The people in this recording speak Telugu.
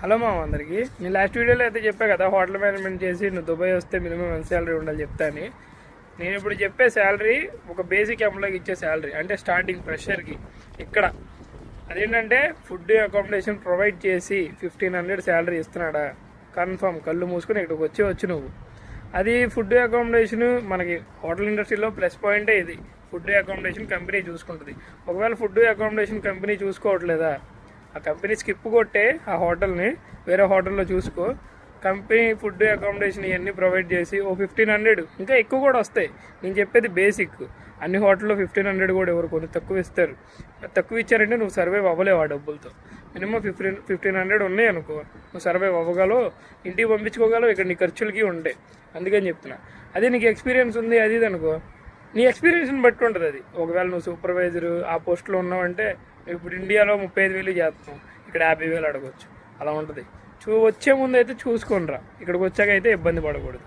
హలో మామ అందరికి. నేను లాస్ట్ వీడియోలో అయితే చెప్పా కదా, హోటల్ మేనేజ్మెంట్ చేసి నువ్వు దుబాయ్ వస్తే మినిమం ఎంత శాలరీ ఉండాలి చెప్తాను. నేను ఇప్పుడు చెప్పే శాలరీ ఒక బేసిక్ ఎంప్లాయ్కి ఇచ్చే శాలరీ, అంటే స్టార్టింగ్ ఫ్రెషర్కి. ఇక్కడ అదేంటంటే ఫుడ్ అకామిడేషన్ ప్రొవైడ్ చేసి 1500 శాలరీ ఇస్తున్నాడా కన్ఫర్మ్, కళ్ళు మూసుకొని ఇక్కడికి వచ్చి నువ్వు. అది ఫుడ్ అకామిడేషన్ మనకి హోటల్ ఇండస్ట్రీలో ప్లస్ పాయింటే ఇది. ఫుడ్ అకామిడేషన్ కంపెనీ చూసుకుంటుంది. ఒకవేళ ఫుడ్ అకామిడేషన్ కంపెనీ చూసుకోవట్లేదా, ఆ కంపెనీ స్కిప్ కొట్టే ఆ హోటల్ని వేరే హోటల్లో చూసుకో. కంపెనీ ఫుడ్ అకామిడేషన్ ఇవన్నీ ప్రొవైడ్ చేసి 1500 ఇంకా ఎక్కువ కూడా వస్తాయి. నేను చెప్పేది బేసిక్. అన్ని హోటల్లో 1500 కూడా ఎవరు కొన్ని తక్కువ ఇస్తారు. తక్కువ ఇచ్చారంటే నువ్వు సర్వైవ్ అవ్వలేవు ఆ డబ్బులతో. మినిమం 1500 ఉన్నాయి అనుకో, నువ్వు సర్వైవ్ అవ్వగలవు, ఇంటికి పంపించుకోగలవు, ఇక్కడ నీ ఖర్చులకి ఉంటాయి. అందుకని చెప్తున్నా. అదే నీకు ఎక్స్పీరియన్స్ ఉంది అది ఇది అనుకో, నీ ఎక్స్పీరియన్స్ని బట్టి ఉంటుంది అది. ఒకవేళ నువ్వు సూపర్వైజరు ఆ పోస్ట్లో ఉన్నావంటే ఇప్పుడు ఇండియాలో 35,000 చేస్తాం, ఇక్కడ 50,000 అడగవచ్చు. అలా ఉంటుంది. వచ్చే ముందు అయితే చూసుకొని రా, ఇక్కడికి వచ్చాక అయితే ఇబ్బంది పడకూడదు.